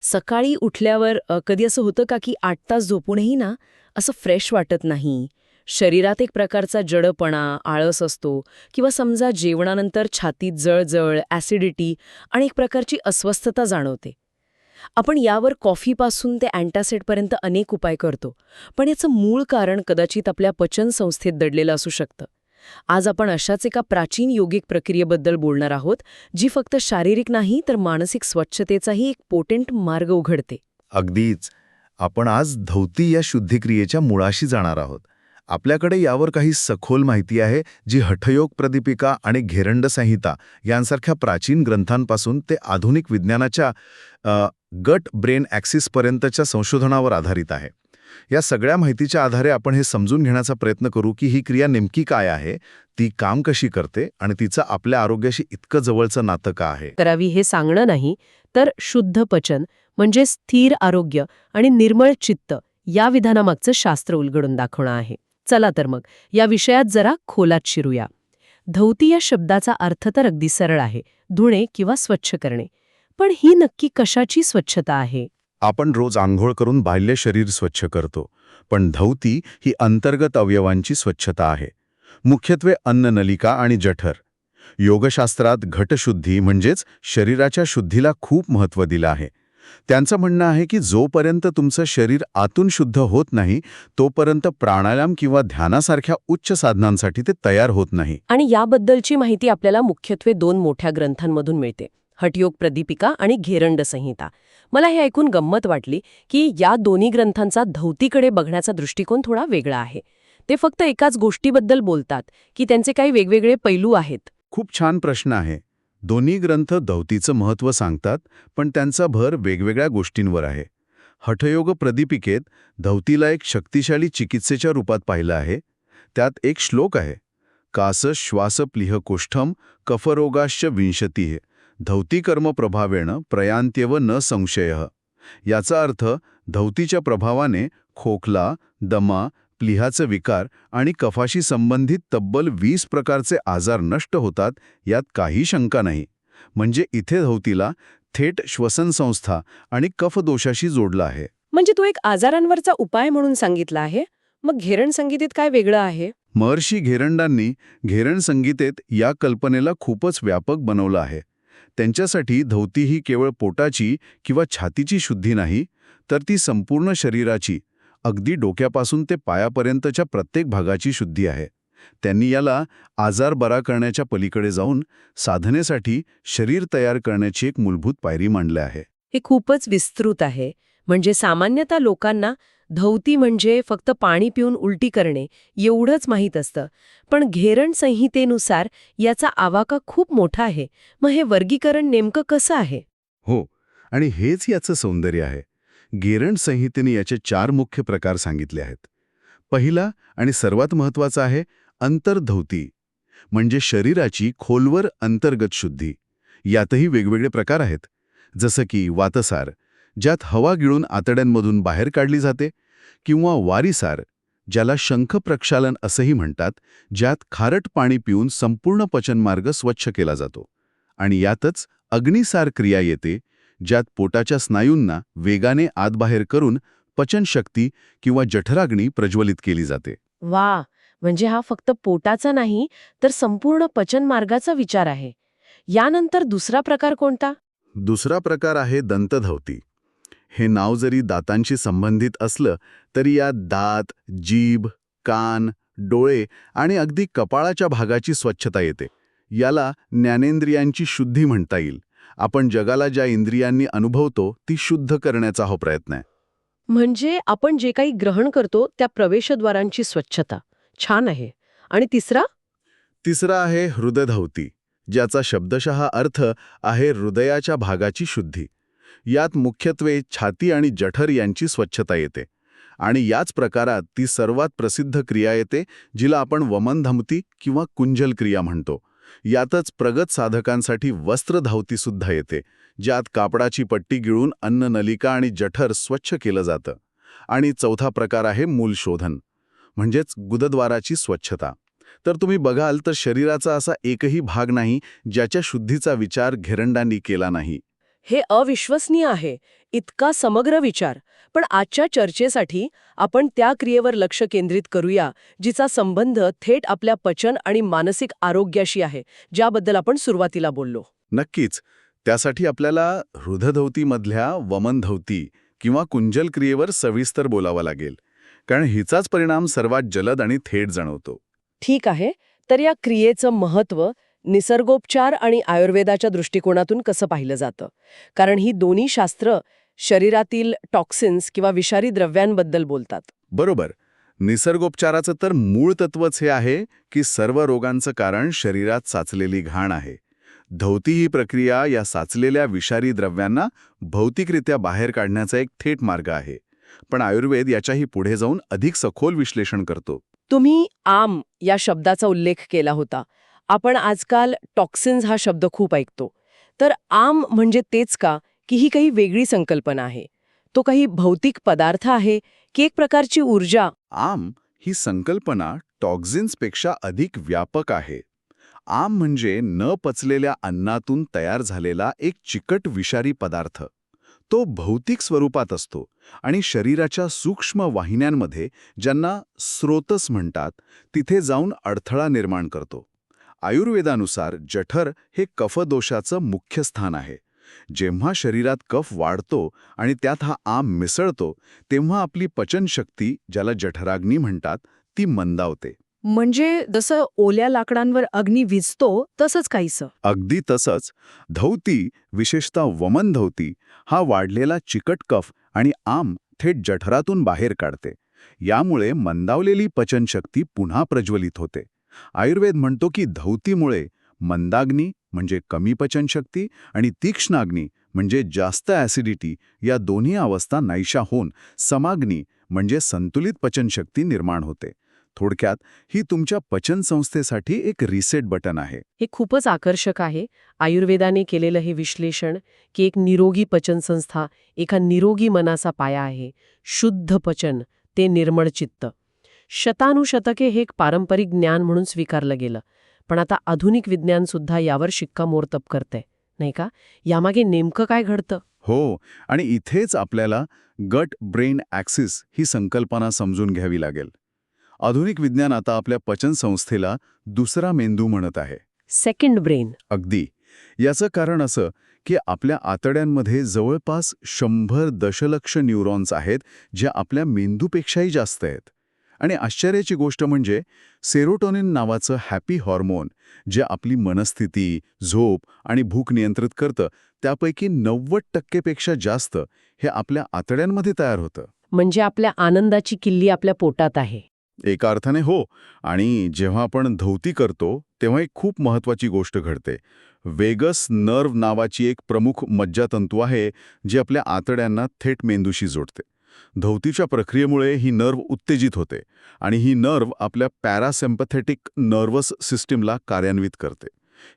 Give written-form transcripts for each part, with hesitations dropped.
सकाळी उठल्यावर कधी असं होतं का की 8 तास झोपूनही ना असं फ्रेश वाटत नाही. शरीरात एक प्रकारचा जडपणा, आळस असतो किंवा समजा जेवणानंतर छातीत जळजळ, ॲसिडिटी आणि एक प्रकारची अस्वस्थता जाणवते. आपण यावर कॉफीपासून ते अँटासिडपर्यंत अनेक उपाय करतो, पण याचं मूळ कारण कदाचित आपल्या पचनसंस्थेत दडलेलं असू शकतं. आज आपण अशाच एका प्राचीन योगिक प्रक्रियेबद्दल बोलणार आहोत, जी फक्त शारीरिक नाही तर मानसिक स्वच्छतेचाही एक पोटेंट मार्ग उघडते. अगदीच. आपण आज धौती या शुद्धिक्रियेच्या मुळाशी जाणार आहोत. आपल्याकडे यावर काही सखोल माहिती आहे, जी हठयोग प्रदीपिका आणि घेरंड संहिता यांसारख्या प्राचीन ग्रंथांपासून ते आधुनिक विज्ञानाच्या गट ब्रेन ॲक्सिसपर्यंतच्या संशोधनावर आधारित आहे. या सगळ्या माहितीच्या आधारे आपण हे समजून घेण्याचा प्रयत्न करू की ही क्रिया नेमकी काय आहे, ती काम कशी करते आणि तिचं आपल्या आरोग्याशी इतकं जवळचं नातं का आहे. करावी हे सांगणं नाही, तर शुद्ध पचन म्हणजे स्थिर आरोग्य आणि निर्मळ चित्त या विधानामागचं शास्त्र उलगडून दाखवणं आहे. चला तर मग या विषयात जरा खोलात शिरूया. धौती या शब्दाचा अर्थ तर अगदी सरळ आहे, धुणे किंवा स्वच्छ करणे. पण ही नक्की कशाची स्वच्छता आहे? आपण रोज आंघोळ करून बाह्य शरीर स्वच्छ करतो, पण धौती ही अंतर्गत अवयवांची स्वच्छता आहे, मुख्यत्वे अन्ननलिका आणि जठर. योगशास्त्रात घटशुद्धी म्हणजेच शरीराच्या शुद्धीला खूप महत्त्व दिलं आहे. त्यांचं म्हणणं आहे की जोपर्यंत तुमचं शरीर आतून शुद्ध होत नाही, तोपर्यंत प्राणायाम किंवा ध्यानासारख्या उच्च साधनांसाठी ते तयार होत नाही. आणि याबद्दलची माहिती आपल्याला मुख्यत्वे 2 मोठ्या ग्रंथांमधून मिळते, हठयोग प्रदीपिका आणि घेरंड संहिता. मला हे ऐकून गंमत वाटली की या दोन्ही ग्रंथांचा धौतीकडे बघण्याचा दृष्टिकोन थोडा वेगळा आहे. ते फक्त एकाच गोष्टीबद्दल बोलतात की त्यांचे काही वेगवेगळे पैलू आहेत? खूप छान प्रश्न आहे. दोन्ही ग्रंथ धौतीचं महत्त्व सांगतात, पण त्यांचा भर वेगवेगळ्या गोष्टींवर आहे. हठयोग प्रदीपिकेत धौतीला एक शक्तिशाली चिकित्सेच्या रूपात पाहिलं आहे. त्यात एक श्लोक आहे, कास श्वास प्लिह कोष्ठम कफरोगाश्च विंशतिः धौतीकर्म प्रभावेण प्रयांत्यव न संशयः. याचा अर्थ धौतीच्या प्रभावाने खोकला, दमा, प्लिहाचे विकार आणि कफाशी संबंधित तब्बल 20 प्रकारचे आजार नष्ट होतात, यात काही शंका नाही. म्हणजे इथे धौतीला थेट श्वसनसंस्था आणि कफदोषाशी जोडलं आहे. म्हणजे तो एक आजारांवरचा उपाय म्हणून सांगितला आहे. मग घेरण संगीतेत काय वेगळं आहे? महर्षी घेरंडांनी घेरण संगीतेत या कल्पनेला खूपच व्यापक बनवलं आहे. त्यांच्यासाठी धौती ही केवळ पोटाची किंवा छातीची शुद्धी नाही, तर ती संपूर्ण शरीराची, अगदी डोक्यापासून ते पायापर्यंतच्या प्रत्येक भागाची शुद्धी आहे. त्यांनी याला आजार बरा करण्याच्या पलीकडे जाऊन साधनेसाठी शरीर तयार करण्याची एक मूलभूत पायरी मांडली आहे. हे खूपच विस्तृत आहे. म्हणजे सामान्यतः लोकांना धौती म्हणजे फक्त पाणी पिऊन उलटी करणे एवढंच माहीत असतं. पण घेरण संहितेनुसार याचा आवाका खूप मोठा आहे. मग हे वर्गीकरण नेमकं कसं आहे? हो, आणि हेच याचं सौंदर्य आहे. घेरण संहितेने याचे 4 मुख्य प्रकार सांगितले आहेत. पहिला आणि सर्वात महत्त्वाचा आहे अंतर्धौती, म्हणजे शरीराची खोलवर अंतर्गत शुद्धी. यातही वेगवेगळे प्रकार आहेत, जसं की वातसार, ज्यात हवा गिळून आतड्यांमधून बाहेर काढली जाते, किंवा वारीसार, ज्याला शंख प्रक्षालन असंही म्हणतात, ज्यात खारट पाणी पिऊन संपूर्ण पचनमार्ग स्वच्छ केला जातो. आणि यातच अग्निसार क्रिया येते, ज्यात पोटाच्या स्नायूंना वेगाने आतबाहेर करून पचनशक्ती किंवा जठराग्नी प्रज्वलित केली जाते. वा, म्हणजे हा फक्त पोटाचा नाही तर संपूर्ण पचन मार्गाचा विचार आहे. यानंतर दुसरा प्रकार कोणता? दुसरा प्रकार आहे दंतधौती. हे नाव जरी दातांशी संबंधित असलं तरी यात दात, जीभ, कान, डोळे आणि अगदी कपाळाच्या भागाची स्वच्छता येते. याला ज्ञानेंद्रियांची शुद्धी म्हणता येईल. आपण जगाला ज्या इंद्रियांनी अनुभवतो ती शुद्ध करण्याचा हा प्रयत्न आहे. म्हणजे आपण जे काही ग्रहण करतो त्या प्रवेशद्वारांची स्वच्छता. छान आहे. आणि तिसरा आहे हृदयधौती, ज्याचा शब्दशः अर्थ आहे हृदयाच्या भागाची शुद्धी. यात मुख्यत्वे छाती आणि जठर यांची स्वच्छता येते. आणि याच प्रकारात ती सर्वात प्रसिद्ध क्रिया येते, जिला आपण वमनधमती किंवा कुंजल क्रिया म्हणतो. यातच प्रगत साधकांसाठी वस्त्रधावती सुद्धा येते, ज्यात कापडाची पट्टी गिळून अन्ननलिका आणि जठर स्वच्छ केलं जातं. आणि चौथा प्रकार आहे मूलशोधन, म्हणजेच गुदद्वाराची स्वच्छता. तर तुम्ही बघाल तर शरीराचा असा एकही भाग नाही ज्याच्या शुद्धीचा विचार घेरंडांनी केला नाही. हे अविश्वसनीय आहे. इतका समग्र विचार. पण आजच्या चर्चेसाठी आपण त्या क्रियेवर लक्ष केंद्रित करूया जिचा संबंध थेट आपल्या पचन आणि मानसिक आरोग्याशी आहे, ज्याबद्दल आपण सुरुवातीला बोललो. नक्कीच. त्यासाठी आपल्याला हृदयधौतीमधल्या वमनधौती किंवा कुंजल क्रियेवर सविस्तर बोलावं लागेल, कारण हिचाच परिणाम सर्वात जलद आणि थेट जाणवतो. ठीक आहे. तर या क्रियेचं महत्त्व निसर्गोपचार आणि आयुर्वेदाच्या दृष्टिकोनातून कसं पाहिलं जातं? कारण ही दोन्ही शास्त्र शरीरातील टॉक्सिन्स किंवा विषारी द्रव्यांबद्दल बोलतात. बरोबर. निसर्गोपचाराचं तर मूळ तत्वच हे आहे की सर्व रोगांचं कारण शरीरात साचलेली घाण आहे. धौती ही प्रक्रिया या साचलेल्या विषारी द्रव्यांना भौतिकरित्या बाहेर काढण्याचा एक थेट मार्ग आहे. पण आयुर्वेद याच्याही पुढे जाऊन अधिक सखोल विश्लेषण करतो. तुम्ही आम या शब्दाचा उल्लेख केला होता. आपण आजकाल टॉक्सिन्स हा शब्द खूप ऐकतो. तर आम म्हणजे तेच का, की ही काही वेगळी संकल्पना आहे? तो काही भौतिक पदार्थ आहे की एक प्रकारची ऊर्जा? आम ही संकल्पना टॉक्झिन्सपेक्षा अधिक व्यापक आहे. आम म्हणजे न पचलेल्या अन्नातून तयार झालेला एक चिकट विषारी पदार्थ. तो भौतिक स्वरूपात असतो आणि शरीराच्या सूक्ष्म वाहिन्यांमध्ये, ज्यांना स्रोतस म्हणतात, तिथे जाऊन अडथळा निर्माण करतो. आयुर्वेदानुसार जठर हे कफदोषाचं मुख्य स्थान आहे. जेव्हा शरीरात कफ वाढतो आणि त्यात हा आम मिसळतो, तेव्हा आपली पचनशक्ती, ज्याला जठराग्नी म्हणतात, ती मंदावते. म्हणजे जसं ओल्या लाकडांवर अग्नी विझतो तसंच काहीसं. अगदी तसंच धौती, विशेषतः वमन धौती, हा वाढलेला चिकट कफ आणि आम थेट जठरातून बाहेर काढते. यामुळे मंदावलेली पचनशक्ती पुन्हा प्रज्वलित होते. आयुर्वेद म्हणतो की धौतीमुळे मंदाग्नी म्हणजे कमी पचनशक्ती आणि तीक्ष्णाग्नी म्हणजे जास्त ॲसिडिटी या दोन्ही अवस्था नाहीशा होऊन समाग्नी म्हणजे संतुलित पचनशक्ती निर्माण होते. थोडक्यात ही तुमच्या पचन संस्थेसाठी एक रिसेट बटन आहे. हे खूपच आकर्षक आहे. आयुर्वेदाने केलेलं हे विश्लेषण की एक निरोगी पचनसंस्था एका निरोगी मनाचा पाया आहे. शुद्ध पचन, ते निर्मळ चित्त. शतानुशतके हे एक पारंपरिक ज्ञान म्हणून स्वीकारलं गेलं. पण आता आधुनिक विज्ञान सुद्धा यावर शिक्कामोर्तब करतंय, नाही का? यामागे नेमकं काय घडतं? हो, आणि इथेच आपल्याला गट ब्रेन ॲक्सिस ही संकल्पना समजून घ्यावी लागेल. आधुनिक विज्ञान आता आपल्या पचन संस्थेला दुसरा मेंदू म्हणत आहे. Second brain. अगदी. याचं कारण असं की आपल्या आतड्यांमध्ये जवळपास 100 दशलक्ष न्यूरॉन्स आहेत, जे आपल्या मेंदूपेक्षाही जास्त आहेत. आणि आश्चर्याची गोष्ट म्हणजे सेरोटोनिन नावाचं हॅपी हॉर्मोन, जे आपली मनस्थिती, झोप आणि भूक नियंत्रित करतं, त्यापैकी 90% पेक्षा जास्त हे आपल्या आतड्यांमध्ये तयार होतं. म्हणजे आपल्या आनंदाची किल्ली आपल्या पोटात आहे. एका अर्थाने हो. आणि जेव्हा आपण धौती करतो तेव्हा एक खूप महत्त्वाची गोष्ट घडते. वेगस नर्व नावाची एक प्रमुख मज्जातंतू आहे, जी आपल्या आतड्यांना थेट मेंदूशी जोडते. धौतीच्या प्रक्रियेमुळे ही नर्व उत्तेजित होते आणि ही नर्व आपल्या पॅरासिम्पॅथेटिक नर्वस सिस्टीमला कार्यान्वित करते.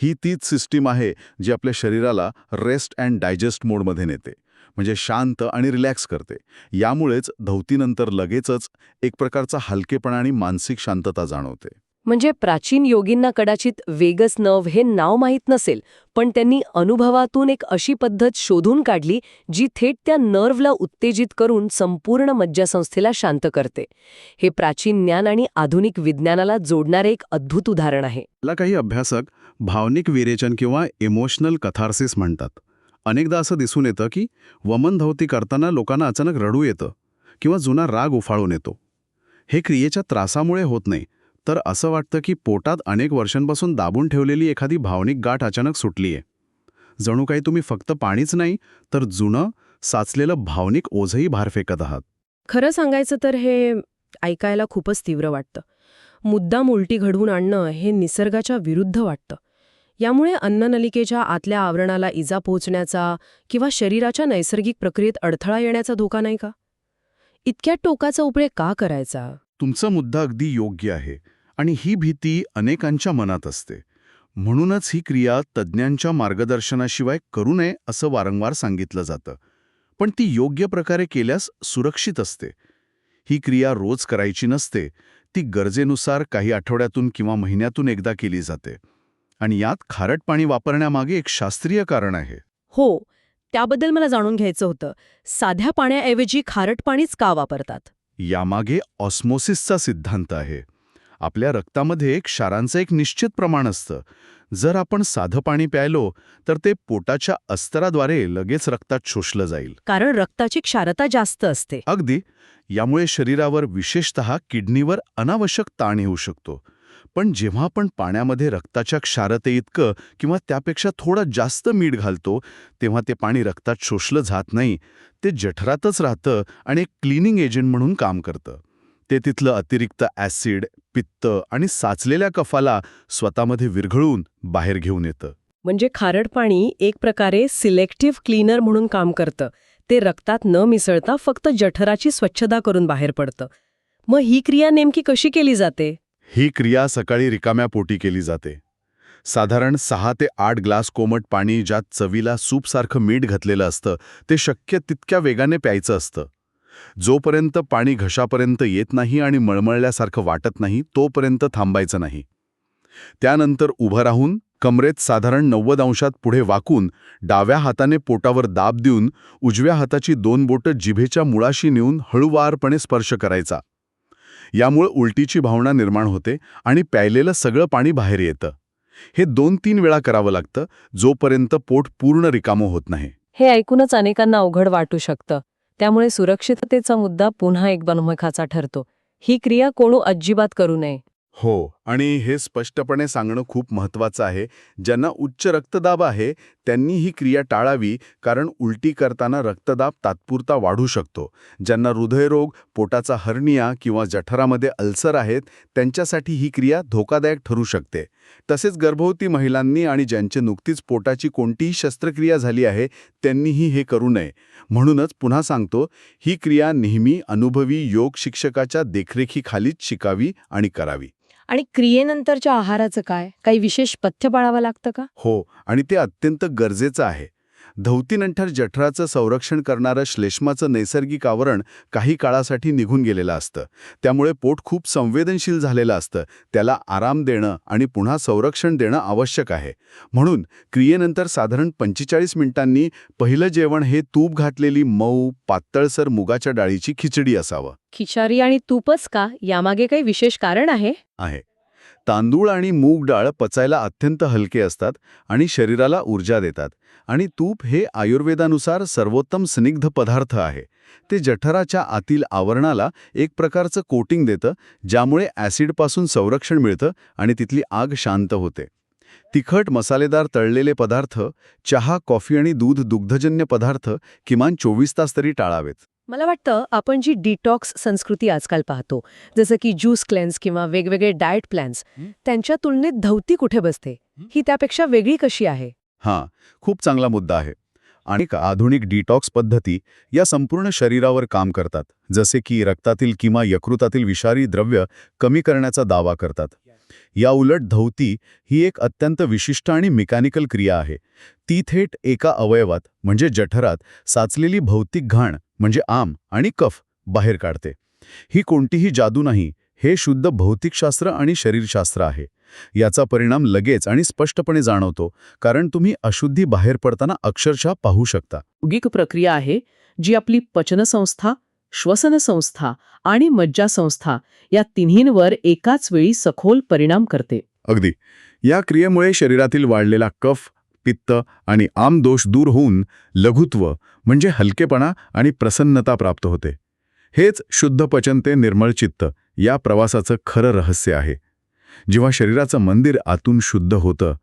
ही तीच सिस्टीम आहे जी आपल्या शरीराला रेस्ट अँड डायजेस्ट मोडमध्ये नेते, म्हणजे शांत आणि रिलॅक्स करते. यामुळेच धौतीनंतर लगेचच एक प्रकारचा हलकेपणा आणि मानसिक शांतता जाणवते. म्हणजे प्राचीन योगींना कदाचित वेगस नर्व हे नाव माहीत नसेल, पण त्यांनी अनुभवातून एक अशी पद्धत शोधून काढली जी थेट त्या नर्वला उत्तेजित करून संपूर्ण मज्जासंस्थेला शांत करते. हे प्राचीन ज्ञान आणि आधुनिक विज्ञानाला जोडणारे एक अद्भुत उदाहरण आहे. याला काही अभ्यासक भावनिक विरेचन किंवा इमोशनल कथार्सिस म्हणतात. अनेकदा असं दिसून येतं की वमन धौती करताना लोकांना अचानक रडू येतं किंवा जुना राग उफाळून येतो. हे क्रियेच्या त्रासामुळे होत नाही, तर असं वाटतं की पोटात अनेक वर्षांपासून दाबून ठेवलेली एखादी भावनिक गाठ अचानक सुटलीये. जणू काही तुम्ही फक्त पाणीच नाही, तर जुनं साचलेलं भावनिक ओझंही भार फेकत आहात. खरं सांगायचं तर हे ऐकायला खूपच तीव्र वाटतं. मुद्दाम उलटी घडवून आणणं हे निसर्गाच्या विरुद्ध वाटतं. यामुळे अन्ननलिकेच्या आतल्या आवरणाला इजा पोहोचण्याचा किंवा शरीराच्या नैसर्गिक प्रक्रियेत अडथळा येण्याचा धोका नाही का? इतक्या टोकाचा उपयोग का करायचा? तुमचा मुद्दा अगदी योग्य आहे आणि ही भीती अनेकांच्या मनात असते. म्हणूनच ही क्रिया तज्ज्ञांच्या मार्गदर्शनाशिवाय करू नये असं वारंवार सांगितलं जातं. पण ती योग्य प्रकारे केल्यास सुरक्षित असते. ही क्रिया रोज करायची नसते. ती गरजेनुसार काही आठवड्यातून किंवा महिन्यातून एकदा केली जाते. आणि यात खारट पाणी वापरण्यामागे एक शास्त्रीय कारण आहे. हो, त्याबद्दल मला जाणून घ्यायचं होतं. साध्या पाण्याऐवजी खारट पाणीच का वापरतात? यामागे ऑस्मोसिसचा सिद्धांत आहे. आपल्या रक्तामध्ये क्षारांचं एक निश्चित प्रमाण असतं. जर आपण साधं पाणी प्यायलो तर ते पोटाच्या अस्तराद्वारे लगेच रक्तात शोषलं जाईल. कारण रक्ताची क्षारता जास्त असते. अगदी. यामुळे शरीरावर विशेषतः किडनीवर अनावश्यक ताण येऊ शकतो. पण जेव्हा आपण पाण्यामध्ये रक्ताच्या क्षारतेइतकं किंवा त्यापेक्षा थोडा जास्त मीठ घालतो तेव्हा ते पाणी रक्तात शोषलं जात नाही. ते जठरातच राहतं आणि एक क्लिनिंग एजंट म्हणून काम करतं. ते तिथलं अतिरिक्त ॲसिड, पित्त आणि साचलेल्या कफाला स्वतःमध्ये विरघळून बाहेर घेऊन येतं. म्हणजे खारट पाणी एक प्रकारे सिलेक्टिव्ह क्लीनर म्हणून काम करतं. ते रक्तात न मिसळता फक्त जठराची स्वच्छता करून बाहेर पडतं. मग ही क्रिया नेमकी कशी केली जाते? ही क्रिया सकाळी रिकाम्या पोटी केली जाते. साधारण 6 ते 8 ग्लास कोमट पाणी ज्यात चवीला सूपसारखं मीठ घातलेलं असतं ते शक्य तितक्या वेगाने प्यायचं असतं. जोपर्यंत पाणी घशापर्यंत येत नाही आणि मळमळल्यासारखं वाटत नाही तोपर्यंत थांबायचं नाही. त्यानंतर उभं राहून कमरेत साधारण 90 अंशात पुढे वाकून डाव्या हाताने पोटावर दाब देऊन उजव्या हाताची 2 बोटं जिभेच्या मुळाशी नेऊन हळूवारपणे स्पर्श करायचा. यामुळे उलटीची भावना निर्माण होते आणि प्यायलेलं सगळं पाणी बाहेर येतं. हे 2-3 वेळा करावं लागतं जोपर्यंत पोट पूर्ण रिकामं होत नाही. हे ऐकूनच अनेकांना अवघड वाटू शकतं. त्यामुळे सुरक्षिततेचा मुद्दा पुन्हा एक बनमखाचा ठरतो. ही क्रिया कोणू अजिबात करू नये. हो, आणि हे स्पष्टपणे सांगणं खूप महत्त्वाचं आहे. ज्यांना उच्च रक्तदाब आहे त्यांनी ही क्रिया टाळावी, कारण उलटी करताना रक्तदाब तात्पुरता वाढू शकतो. ज्यांना हृदयरोग, पोटाचा हर्निया किंवा जठरामध्ये अल्सर आहेत त्यांच्यासाठी ही क्रिया धोकादायक ठरू शकते. तसेच गर्भवती महिलांनी आणि ज्यांची नुकतीच पोटाची कोणतीही शस्त्रक्रिया झाली आहे त्यांनीही हे करू नये. म्हणूनच पुन्हा सांगतो, ही क्रिया नेहमी अनुभवी योग शिक्षकाच्या देखरेखीखालीच शिकावी आणि करावी. आणि क्रियेनंतरच्या आहाराचं काय? काही विशेष पथ्य पाळावं लागतं का? हो, आणि ते अत्यंत गरजेचं आहे. धौतीनंतर जठराचं संरक्षण करणारं श्लेष्माचं नैसर्गिक आवरण काही काळासाठी निघून गेलेलं असतं. त्यामुळे पोट खूप संवेदनशील झालेलं असतं. त्याला आराम देणं आणि पुन्हा संरक्षण देणं आवश्यक आहे. म्हणून क्रियेनंतर साधारण 45 मिनिटांनी पहिलं जेवण हे तूप घातलेली मऊ, पातळसर मुगाच्या डाळीची खिचडी असावं. खिचडी आणि तूपच का? यामागे काही विशेष कारण आहे? तांदूळ आणि मूग डाळ पचायला अत्यंत हलके असतात आणि शरीराला ऊर्जा देतात. आणि तूप हे आयुर्वेदानुसार सर्वोत्तम स्निग्ध पदार्थ आहे. ते जठराच्या आतील आवरणाला एक प्रकारचं कोटिंग देतं, ज्यामुळे ॲसिडपासून संरक्षण मिळतं आणि तिथली आग शांत होते. तिखट, मसालेदार तळलेले पदार्थ, चहा, कॉफी आणि दूध, दुग्धजन्य पदार्थ किमान 24 तास तरी टाळावेत. मला वाटतं आपण जी डिटॉक्स संस्कृती आजकाल पाहतो, जसं की ज्यूस क्लेन्स किंवा वेगवेगळे डाएट प्लॅन्स, त्यांच्या तुलनेत धौती कुठे बसते? ही त्यापेक्षा वेगळी कशी आहे? खूप चांगला मुद्दा आहे. आणि आधुनिक डिटॉक्स पद्धती या संपूर्ण शरीरावर काम करतात, जसे की रक्तातील किंवा यकृतातील विषारी द्रव्य कमी करण्याचा दावा करतात. या उलट धौती ही एक अत्यंत विशिष्ट आणि मेकॅनिकल क्रिया आहे. ती थेट एका अवयवात म्हणजे जठरात साचलेली भौतिक घाण म्हणजे आम आणि कफ बाहेर काढते. ही कोणतीही जादू नाही, हे शुद्ध भौतिकशास्त्र आणि शरीरशास्त्र आहे. याचा परिणाम लगेच आणि स्पष्टपणे जाणवतो, कारण तुम्ही अशुद्धी बाहेर पडताना अक्षरशः पाहू शकता. नैसर्गिक प्रक्रिया आहे जी आपली पचनसंस्था, श्वसनसंस्था आणि मज्जासंस्था या तिन्हींवर एकाच वेळी सखोल परिणाम करते. अगदी. या क्रियेमुळे शरीरातील वाढलेला कफ, पित्त आणि आमदोष दूर होऊन लघुत्व म्हणजे हलकेपणा आणि प्रसन्नता प्राप्त होते. हेच शुद्ध पचन ते निर्मळ चित्त या प्रवासाचं खरं रहस्य आहे. जेव्हा शरीराचं मंदिर आतून शुद्ध होतं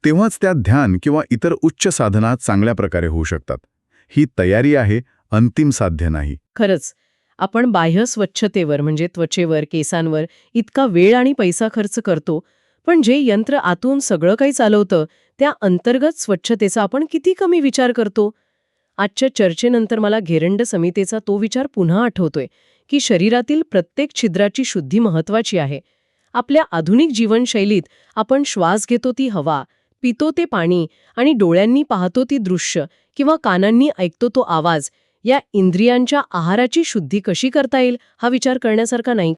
तेव्हाच त्यात ध्यान किंवा इतर उच्च साधना चांगल्या प्रकारे होऊ शकतात. ही तयारी आहे, अंतिम साध्य नाही. खरंच, आपण बाह्य स्वच्छतेवर म्हणजे त्वचेवर, केसांवर इतका वेळ आणि पैसा खर्च करतो, पण जे यंत्र आतून सगळं काही चालवतं त्या अंतर्गत स्वच्छतेचा आपण किती कमी विचार करतो. आजच्या चर्चेनंतर मला घेरंड समितेचा तो विचार पुन्हा आठवतोय की शरीरातील प्रत्येक छिद्राची शुद्धी महत्वाची आहे. आपल्या आधुनिक जीवनशैलीत आपण श्वास घेतो ती हवा, पितो ते पाणी आणि डोळ्यांनी पाहतो ती दृश्य किंवा कानांनी ऐकतो तो आवाज, या इंद्रियांच्या आहाराची शुद्धी कशी करता येईल हा विचार करण्यासारखा नाही.